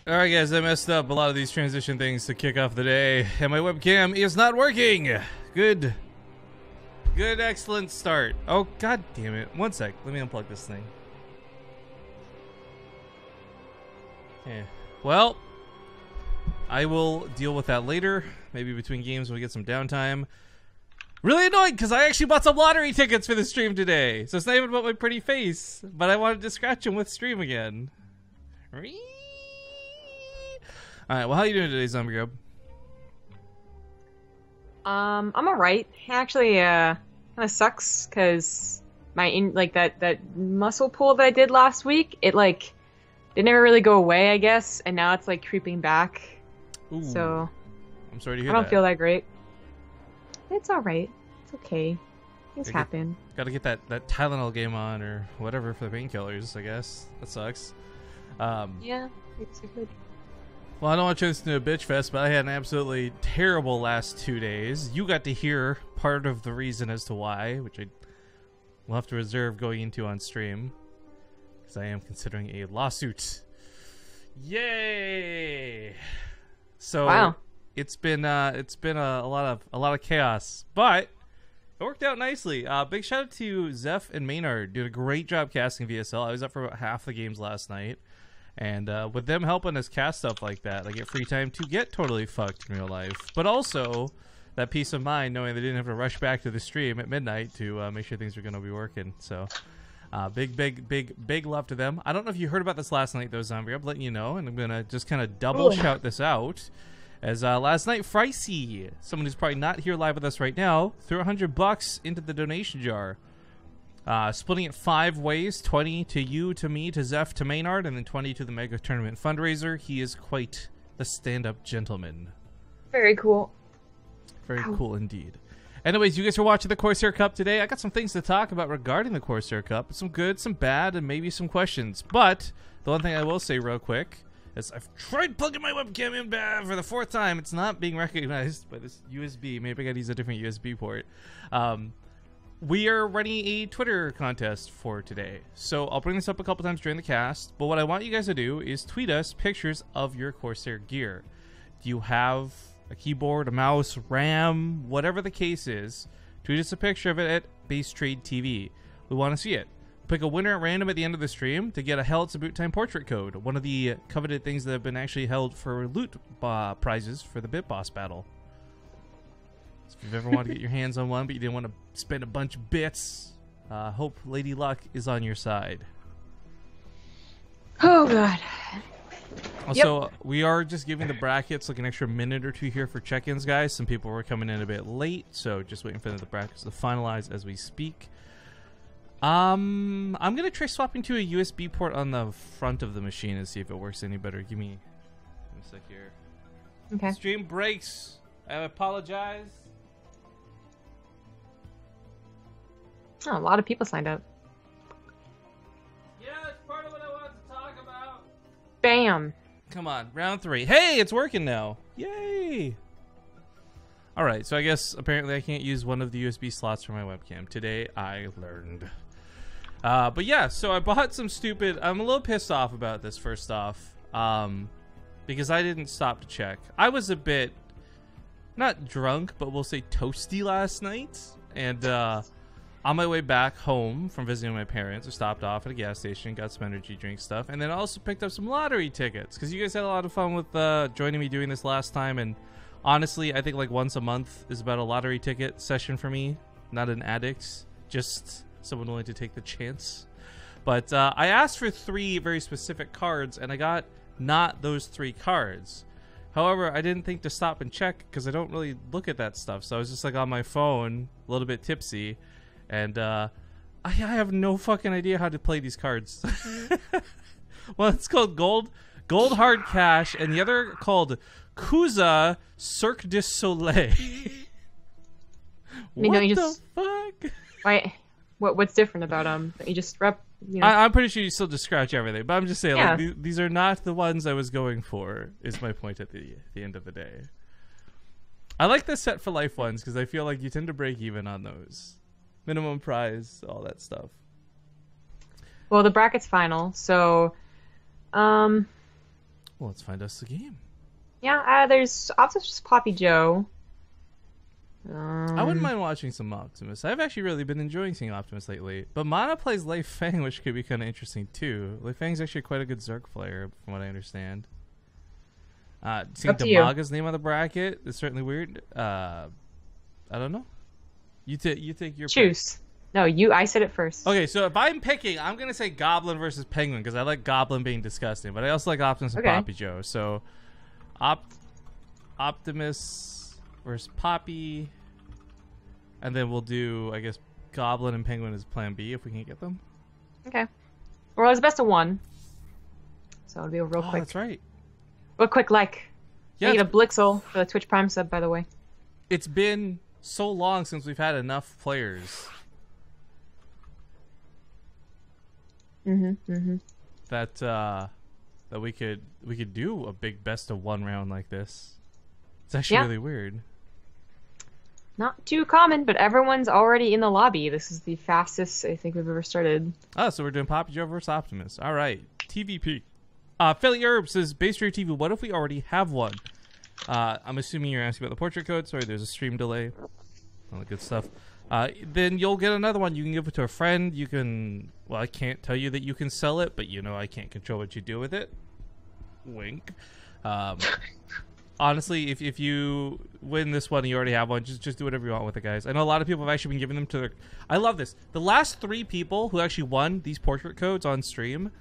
Alright guys, I messed up a lot of these transition things to kick off the day, and my webcam is not working! Good, excellent start. Oh, god damn it. One sec, let me unplug this thing. Okay, well, I will deal with that later. Maybe between games when we get some downtime. Really annoying, because I actually bought some lottery tickets for the stream today. So it's not even about my pretty face, but I wanted to scratch them with stream again. Alright, well, how you doing today, Zombie Grub? I'm alright. Actually, kind of sucks because that muscle pull that I did last week, it never really go away, I guess, and now it's like creeping back. Ooh, so I'm sorry to hear that. I don't feel that great. It's alright. It's okay. Things happen. Gotta get that Tylenol game on or whatever for the painkillers, I guess. That sucks. Yeah, it's good. Well, I don't want to turn this into a bitch fest, but I had an absolutely terrible last 2 days. You got to hear part of the reason as to why, which I will have to reserve going into on stream, because I am considering a lawsuit. Yay! So wow. It's been a lot of chaos, but it worked out nicely. Big shout out to Zeph and Maynard, did a great job casting VSL. I was up for about half the games last night. And with them helping us cast stuff like that, I get free time to get totally fucked in real life. But also, that peace of mind knowing they didn't have to rush back to the stream at midnight to make sure things are going to be working. So, big love to them. I don't know if you heard about this last night, though, Zombie. I'm letting you know, and I'm going to just kind of double shout this out. As last night, Fricey, someone who's probably not here live with us right now, threw $100 into the donation jar. Splitting it 5 ways, 20 to you, to me, to Zeph, to Maynard, and then 20 to the Mega Tournament fundraiser. He is quite the stand-up gentleman. Very cool. Very cool indeed. Anyways, you guys are watching the Corsair Cup today. I got some things to talk about regarding the Corsair Cup. Some good, some bad, and maybe some questions. But the one thing I will say real quick is I've tried plugging my webcam in for the 4th time. It's not being recognized by this USB. Maybe I gotta use a different USB port. We are running a Twitter contest for today. So I'll bring this up a couple times during the cast, but what I want you guys to do is tweet us pictures of your Corsair gear. Do you have a keyboard, a mouse, RAM, whatever the case is? Tweet us a picture of it at BaseTradeTV. We want to see it. Pick a winner at random at the end of the stream to get a Hell It's a Boot Time portrait code, one of the coveted things that have been actually held for loot prizes for the Bit Boss battle. So if you've ever wanted to get your hands on one, but you didn't want to spend a bunch of bits, hope Lady Luck is on your side. Oh, God. Also, we are just giving the brackets like an extra minute or 2 here for check-ins, guys. Some people were coming in a bit late, so just waiting for the brackets to finalize as we speak. I'm going to try swapping to a USB port on the front of the machine and see if it works any better. Give me a sec here. Okay. Stream breaks. I apologize. Oh, a lot of people signed up. Yeah, it's part of what I wanted to talk about. Bam. Come on, round 3. Hey, it's working now. Yay. All right, so I guess apparently I can't use one of the USB slots for my webcam. Today I learned. But yeah, so I bought some stupid... I'm a little pissed off about this, first off. Because I didn't stop to check. I was a bit... not drunk, but we'll say toasty last night. And, on my way back home from visiting my parents, I stopped off at a gas station, got some energy drink stuff, and then also picked up some lottery tickets because you guys had a lot of fun with joining me doing this last time. And honestly, I think like once a month is about a lottery ticket session for me. Not an addict, just someone willing to take the chance. But I asked for 3 very specific cards, and I got not those 3 cards. However, I didn't think to stop and check because I don't really look at that stuff. So I was just like on my phone, a little bit tipsy. And I have no fucking idea how to play these cards. Well, it's called Gold Hard Cash, and the other called Kuza Cirque du Soleil. What the fuck? Why? What's different about them? You just rep. You know. I'm pretty sure you still just scratch everything, but I'm just saying, yeah. like, these are not the ones I was going for. Is my point at the end of the day. I like the set for life ones because I feel like you tend to break even on those. Minimum prize, all that stuff. Well, the bracket's final, so Well, let's find us the game. Yeah, there's Optimus PappiJoe. I wouldn't mind watching some Optimus. I've actually really been enjoying seeing Optimus lately. But Mana plays Lei Feng, which could be kind of interesting too. Lei Feng's actually quite a good Zerg player, from what I understand. Seeing Damaga's name on the bracket is certainly weird. I don't know. You take your choose. Pick. No, I said it first. Okay, so if I'm picking, I'm gonna say Goblin versus Penguin because I like Goblin being disgusting, but I also like Optimus and PappiJoe. So, Optimus versus Poppy, and then we'll do, I guess, Goblin and Penguin as Plan B if we can get them. Okay. Well, it's best of one, so it'll be a real quick. That's right. Real quick, yeah, get a Blixel for the Twitch Prime sub, by the way. It's been so long since we've had enough players. That we could do a big best of one round like this. It's actually really weird. Not too common, but everyone's already in the lobby. This is the fastest I think we've ever started. Oh, so we're doing PappiJoe versus Optimus. All right, TvP. Philly Herb says, BaseTradeTV, what if we already have one? I'm assuming you're asking about the portrait code. Sorry, there's a stream delay. All the good stuff. Then you'll get another one. You can give it to a friend. You can... Well, I can't tell you that you can sell it, but you know I can't control what you do with it. Wink. Honestly, if you win this one and you already have one, just do whatever you want with it, guys. I know a lot of people have actually been giving them to their... I love this. The last 3 people who actually won these portrait codes on stream...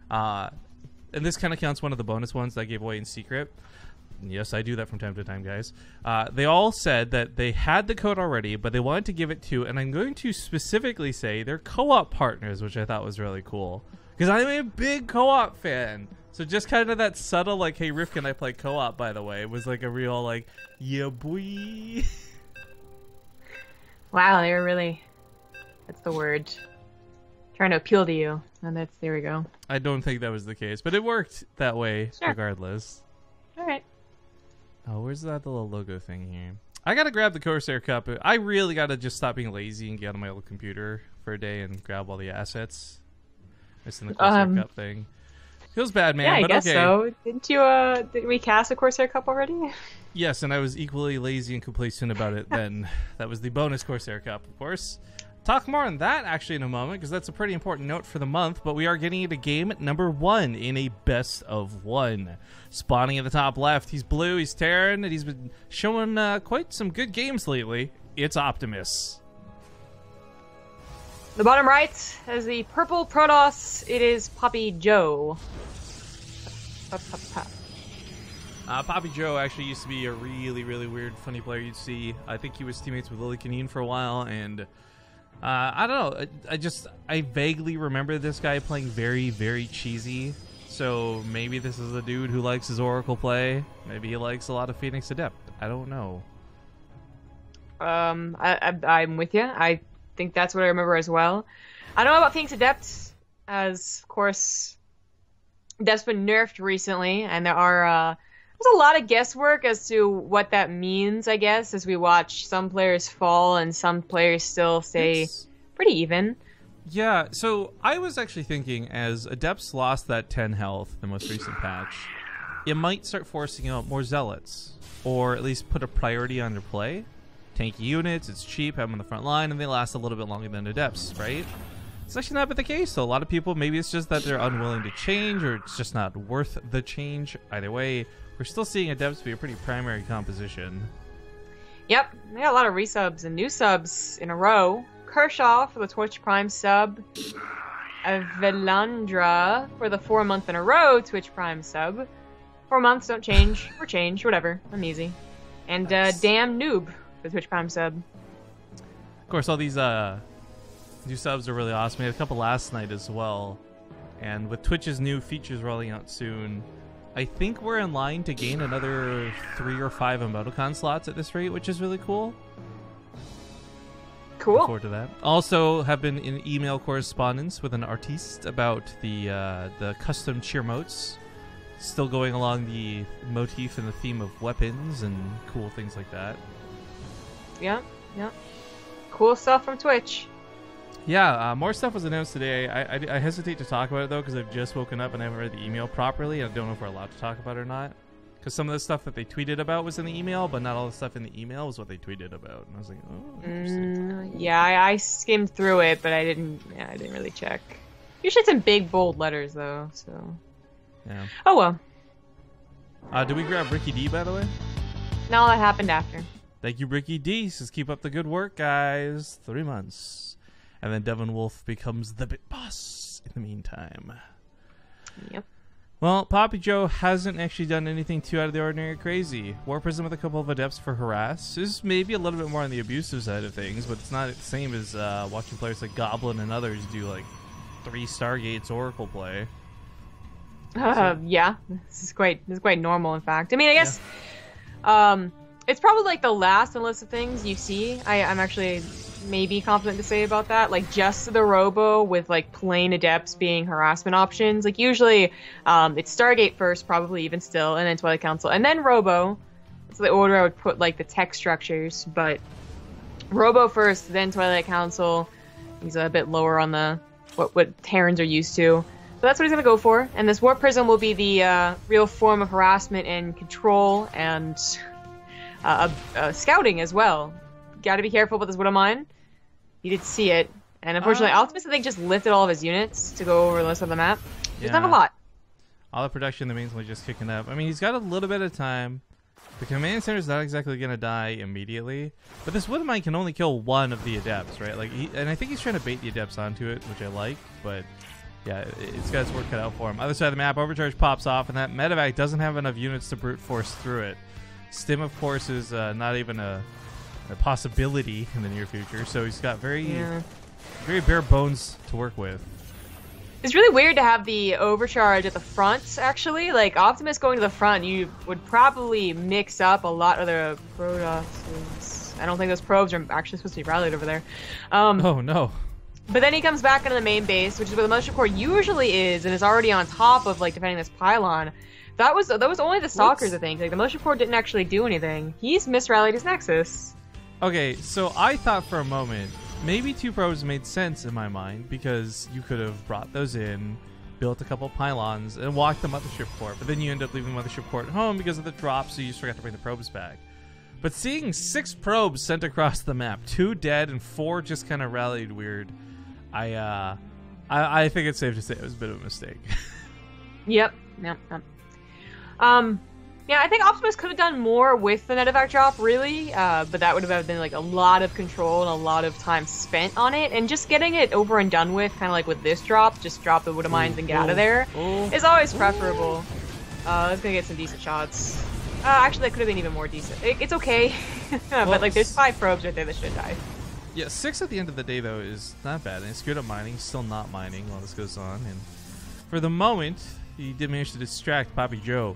and this kind of counts one of the bonus ones that I gave away in secret. Yes, I do that from time to time, guys. They all said that they had the code already, but they wanted to give it to, and I'm going to specifically say their co-op partners, which I thought was really cool. Because I'm a big co-op fan. So just kind of that subtle, like, hey, Rifkin and I play co-op, by the way. It was like a real, like, yeah, boy. Wow, they were really... That's the word. Trying to appeal to you. And there we go. I don't think that was the case, but it worked that way regardless. All right. Oh, where's that little logo thing here? I gotta grab the Corsair Cup. I really gotta just stop being lazy and get on my old computer for a day and grab all the assets. Missing the Corsair Cup thing. Feels bad, man. Yeah, but I guess okay. so. Didn't we cast a Corsair Cup already? Yes, and I was equally lazy and complacent about it then. That was the bonus Corsair Cup, of course. Talk more on that actually in a moment because that's a pretty important note for the month, but we are getting into game number 1 in a best of 1. Spawning at the top left, he's blue, he's Terran, and he's been showing quite some good games lately. It's Optimus. The bottom right has the purple Protoss. It is PappiJoe. PappiJoe actually used to be a really, really weird, funny player you'd see. I think he was teammates with Lily Canine for a while, and... I don't know. I vaguely remember this guy playing very, very cheesy. So maybe this is a dude who likes his Oracle play. Maybe he likes a lot of Phoenix Adept. I don't know. I'm with you. I think that's what I remember as well. I don't know about Phoenix Adept, as of course, that's been nerfed recently, and there are there's a lot of guesswork as to what that means, I guess, as we watch some players fall and some players still stay pretty even. Yeah, so I was actually thinking as Adepts lost that 10 health, the most recent patch, it might start forcing out more Zealots, or at least put a priority on their play. Tanky units, it's cheap, have them on the front line, and they last a little bit longer than Adepts, right? It's actually not been the case, so a lot of people, maybe it's just that they're unwilling to change, or it's just not worth the change. Either way, we're still seeing Adepts be a pretty primary composition. Yep, they got a lot of resubs and new subs in a row. Kershaw for the Twitch Prime sub. Velandra for the 4-month in a row Twitch Prime sub. 4 months, don't change, or change, whatever. I'm easy. And nice. Damn Noob for the Twitch Prime sub. Of course, all these new subs are really awesome. We had a couple last night as well. And with Twitch's new features rolling out soon, I think we're in line to gain another 3 or 5 emoticon slots at this rate, which is really cool. Cool. Look forward to that. Also have been in email correspondence with an artiste about the custom cheer motes. Still going along the motif and the theme of weapons and cool things like that. Yeah, yeah. Cool stuff from Twitch. Yeah, more stuff was announced today. I hesitate to talk about it, though, because I've just woken up and I haven't read the email properly. I don't know if we're allowed to talk about it or not. Because some of the stuff that they tweeted about was in the email, but not all the stuff in the email was what they tweeted about. And I was like, oh, interesting. Yeah, I skimmed through it, but I didn't really check. Usually it's in big, bold letters, though, so... Yeah. Oh, well. Did we grab Ricky D, by the way? No, that happened after. Thank you, Ricky D. Says, keep up the good work, guys. 3 months. And then Devin Wolf becomes the bit boss in the meantime. Yep. Well, PappiJoe hasn't actually done anything too out of the ordinary or crazy. War Prison with a couple of adepts for harass is maybe a little bit more on the abusive side of things, but it's not the same as watching players like Goblin and others do like 3 Stargates Oracle play. Yeah, this is quite normal, in fact. I mean, I guess it's probably like the last on the list of things you see. I'm actually maybe confident to say about that. Like just the Robo with like plain adepts being harassment options. Like usually it's Stargate first, probably even still, and then Twilight Council, and then Robo. That's the order I would put like the tech structures, but Robo first, then Twilight Council. He's a bit lower on the what Terrans are used to. So that's what he's going to go for. And this Warp Prism will be the real form of harassment and control and scouting as well. Got to be careful with this Widow Mine. You did see it. And unfortunately, Optimus, I think, just lifted all of his units to go over the rest of the map. There's not a lot. All the production, the mainly just kicking up. I mean, he's got a little bit of time. The command center is not exactly going to die immediately. But this Widow Mine can only kill one of the adepts, right? Like, and I think he's trying to bait the adepts onto it, which I like. But yeah, it's got its work cut out for him. Other side of the map, Overcharge pops off, and that medevac doesn't have enough units to brute force through it. Stim, of course, is not even a possibility in the near future, so he's got very bare bones to work with. It's really weird to have the overcharge at the front, actually. Like, Optimus going to the front, you would probably mix up a lot of the Protoss. I don't think those probes are actually supposed to be rallied over there. Oh, no. But then he comes back into the main base, which is where the Mothership Core usually is, and is already on top of, like, defending this pylon. That was only the Stalkers, I think. Like, the Mothership Core didn't actually do anything. He's misrallied his Nexus. Okay, so I thought for a moment, maybe 2 probes made sense in my mind, because you could have brought those in, built a couple pylons, and walked the Mothership Core, but then you end up leaving the Mothership Core at home because of the drop, so you just forgot to bring the probes back. But seeing 6 probes sent across the map, 2 dead and 4 just kind of rallied weird, I think it's safe to say it was a bit of a mistake. Yep. Yeah, I think Optimus could have done more with the medevac drop, really, but that would have been like a lot of control and a lot of time spent on it, and just getting it over and done with, kind of like with this drop, just drop the Widow Mines and get out of there, is always preferable. Let's go get some decent shots. Actually, that could have been even more decent. It's okay, but like there's 5 probes right there that should die. Yeah, 6 at the end of the day, though, is not bad, and it's good at mining, still not mining while this goes on, and for the moment, he did manage to distract PappiJoe.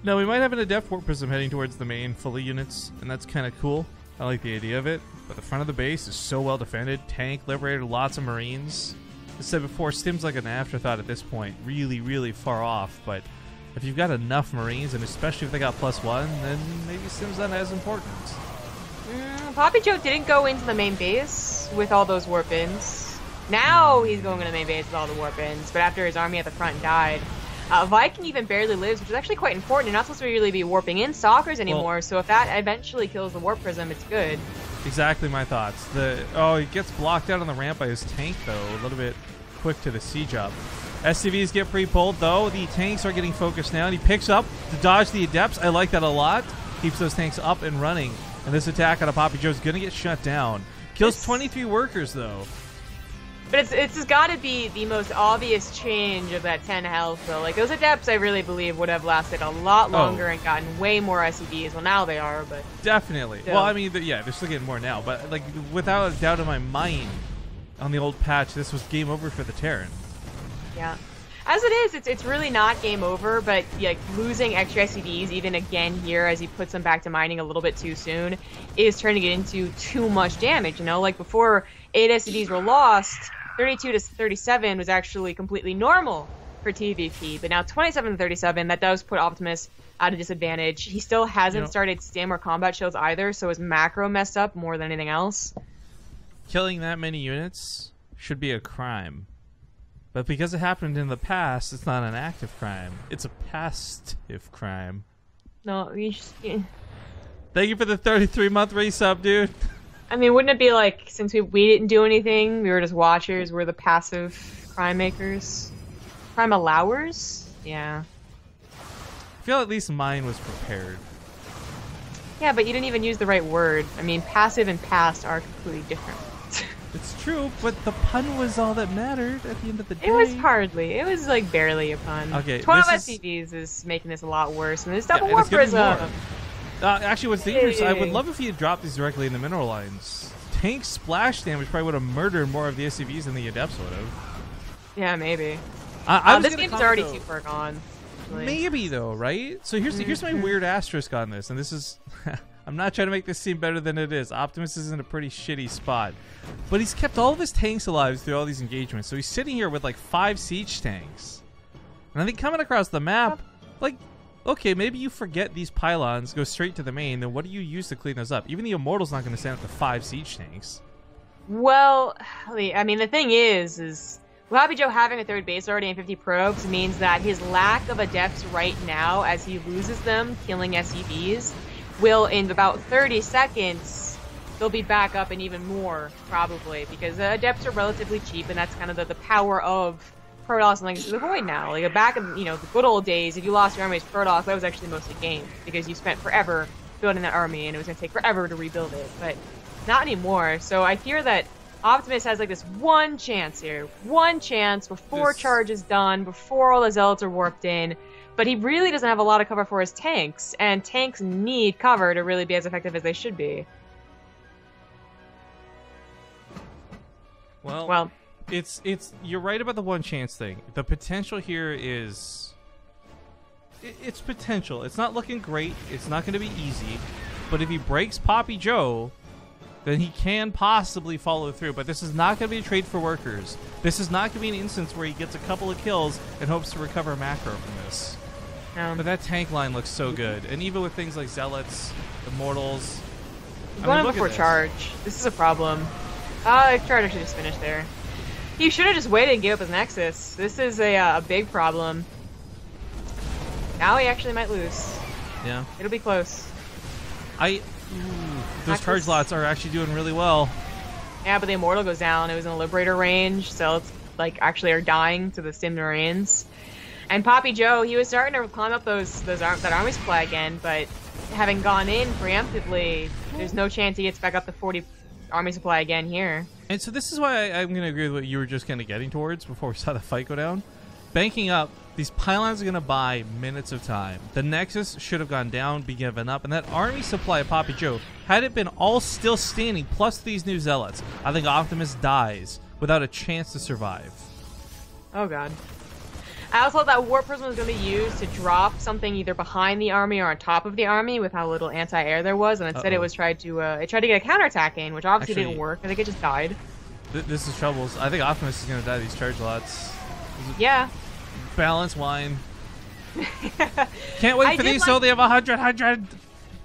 Now, we might have an Adept Warp Prism heading towards the main fully units, and that's kind of cool. I like the idea of it, but the front of the base is so well defended. Tank, Liberator, lots of Marines. As I said before, Stim's like an afterthought at this point, really, really far off, but if you've got enough Marines, and especially if they got +1, then maybe Stim's not as important. PappiJoe didn't go into the main base with all those warp ins. Now he's going into the main base with all the warp ins, but after his army at the front died. Viking even barely lives, which is actually quite important. You're not supposed to really be warping in Stalkers anymore, so if that eventually kills the Warp Prism, it's good. Exactly my thoughts. He gets blocked out on the ramp by his tank, though, a little bit quick to the siege up. SCVs get pre-pulled, though. The tanks are getting focused now, and he picks up to dodge the Adepts. I like that a lot. Keeps those tanks up and running, and this attack on a PappiJoe is going to get shut down. Kills 23 workers, though. But it's got to be the most obvious change of that 10 health, though. Like, those Adepts, I really believe, would have lasted a lot longer and gotten way more SCVs. Well, now they are, but... Definitely. Still. Well, I mean, yeah, they're still getting more now. But, like, without a doubt in my mind, on the old patch, this was game over for the Terran. Yeah. As it is, it's really not game over, but, like, losing extra SCVs, even again here, as he puts them back to mining a little bit too soon, is turning it into too much damage, you know? Like, before 8 SCVs were lost... 32 to 37 was actually completely normal for TvP, but now 27 to 37, that does put Optimus at a disadvantage. He still hasn't started stim or combat shields either, so his macro messed up more than anything else. killing that many units should be a crime. But because it happened in the past, it's not an active crime. It's a passive crime. No, you just... Yeah. Thank you for the 33-month resub, dude. I mean, wouldn't it be like, since we didn't do anything, we were just watchers, we're the passive crime makers? Crime allowers? Yeah. I feel at least mine was prepared. Yeah, but you didn't even use the right word. I mean, passive and past are completely different. It's true, but the pun was all that mattered at the end of the day. It was hardly. It was like barely a pun. Okay, 12 SCVs is making this a lot worse, and there's double and war it's gonna be prism. more. Actually, what's dangerous, I would love if he had dropped these directly in the mineral lines. Tank splash damage probably would have murdered more of the SCVs than the Adepts would have. Yeah, maybe. This game's already too far gone. Actually. Maybe though, right? So here's my weird asterisk on this, and this is I'm not trying to make this seem better than it is. Optimus is in a pretty shitty spot, but he's kept all of his tanks alive through all these engagements. So he's sitting here with like 5 siege tanks, and I think coming across the map, like, okay, maybe you forget these pylons, go straight to the main. Then what do you use to clean those up? Even the Immortal's not going to stand up to 5 siege tanks. Well, I mean, the thing is PappiJoe having a 3rd base already and 50 probes means that his lack of adepts right now, as he loses them, killing SCVs, will in about 30 seconds, they'll be back up and even more, probably, because adepts are relatively cheap, and that's kind of the power of Protoss and Legacy of the Void now. Like, back in, the good old days, if you lost your army's Protoss, that was actually mostly game, because you spent forever building that army, and it was going to take forever to rebuild it, but not anymore. So I fear that Optimus has like this one chance here. One chance before charge is done, before all the zealots are warped in. But he really doesn't have a lot of cover for his tanks, and tanks need cover to really be as effective as they should be. Well, it's you're right about the one chance thing. The potential here is it's potential. It's not looking great. It's not going to be easy. But if he breaks PappiJoe, then he can possibly follow through. But this is not going to be a trade for workers. This is not going to be an instance where he gets a couple of kills and hopes to recover macro from this. But that tank line looks so good. And even with things like Zealots, Immortals... Going before charge. This is a problem. Charger should just finish there. He should have just waited and gave up his Nexus. This is a big problem. Now he actually might lose. Yeah. It'll be close. Those charge lots are actually doing really well. Yeah, but the Immortal goes down. It was in the Liberator range, so it's like actually are dying to the Stim Marines. And PappiJoe, he was starting to climb up that army supply again, but having gone in preemptively, there's no chance he gets back up to 40 army supply again here. And so this is why I'm going to agree with what you were just kind of getting towards before we saw the fight go down. Banking up, these pylons are going to buy minutes of time. The Nexus should have gone down, be given up, and that army supply of PappiJoe, had it been all still standing, plus these new Zealots, I think Optimus dies without a chance to survive. Oh god. I also thought that Warp Prism was going to be used to drop something either behind the army or on top of the army with how little anti-air there was, and instead it was tried to get a counterattack in, which obviously didn't work. I think it just died. This is troubles. I think Optimus is going to die these charge lots. Yeah. Balance wine. Can't wait for these so they have 100.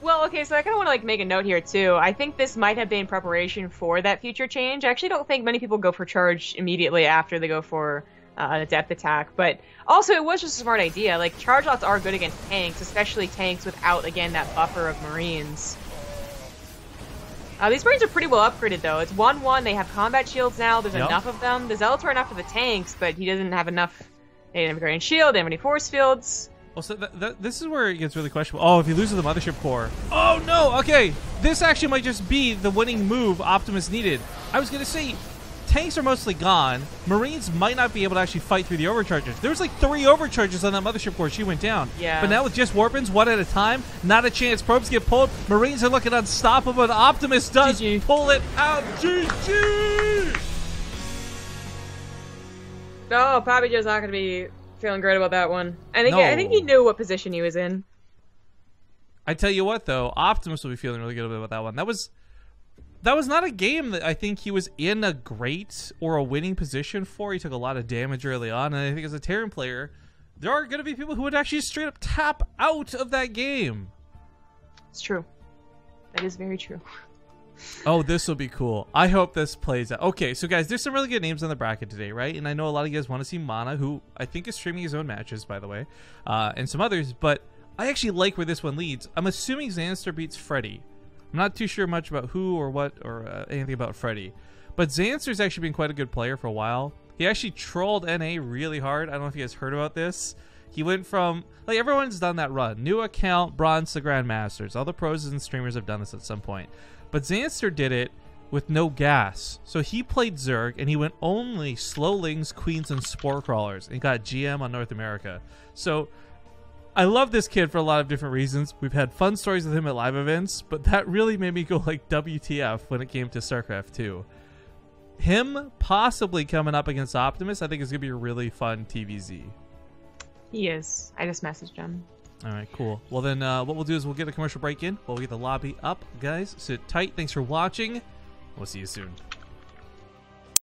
Well, okay, so I kind of want to make a note here too. I think this might have been preparation for that future change. I actually don't think many people go for charge immediately after they go for an adept attack, but also it was just a smart idea. Like, charge lots are good against tanks, especially tanks without, again, that buffer of Marines. These Marines are pretty well upgraded, though. It's 1-1, they have combat shields now, there's enough of them. The Zealots were enough for the tanks, but he doesn't have enough. They didn't have a Guardian Shield, they didn't have any force fields. Well, so this is where it gets really questionable. Oh, if he loses the Mothership Core. Oh, no! Okay, this actually might just be the winning move Optimus needed. I was going to say, tanks are mostly gone. Marines might not be able to actually fight through the overcharges. There was like 3 overcharges on that Mothership Core. She went down. Yeah. But now with just Warpins, one at a time, not a chance. Probes get pulled. Marines are looking unstoppable, and Optimus does pull it out. GG! No, PappiJoe's not going to be feeling great about that one. I think he knew what position he was in. I tell you what, though, Optimus will be feeling really good about that one. That was not a game that I think he was in a great or a winning position for. He took a lot of damage early on, and I think as a Terran player, there are going to be people who would actually straight up tap out of that game. It's true. That is very true. Oh, this will be cool. I hope this plays out. Okay, so guys, there's some really good names on the bracket today, right? And I know a lot of you guys want to see Mana, who I think is streaming his own matches, by the way, and some others, but I actually like where this one leads. I'm assuming Xanster beats Freddy. I'm not too sure much about who or what or anything about Freddy, but Xanster's actually been quite a good player for a while. He actually trolled NA really hard. I don't know if you guys heard about this. He went from, like, everyone's done that run. New account, bronze to grandmasters. All the pros and streamers have done this at some point. But Xanster did it with no gas. So he played Zerg, and he went only Slowlings, Queens, and Spore Crawlers. And he got GM on North America. So I love this kid for a lot of different reasons. We've had fun stories with him at live events, but that really made me go like WTF when it came to StarCraft 2. Him possibly coming up against Optimus, I think is going to be a really fun TVZ. He is. I just messaged him. All right, cool. Well, then what we'll do is we'll get a commercial break in. We'll get the lobby up, guys. Sit tight. Thanks for watching. We'll see you soon.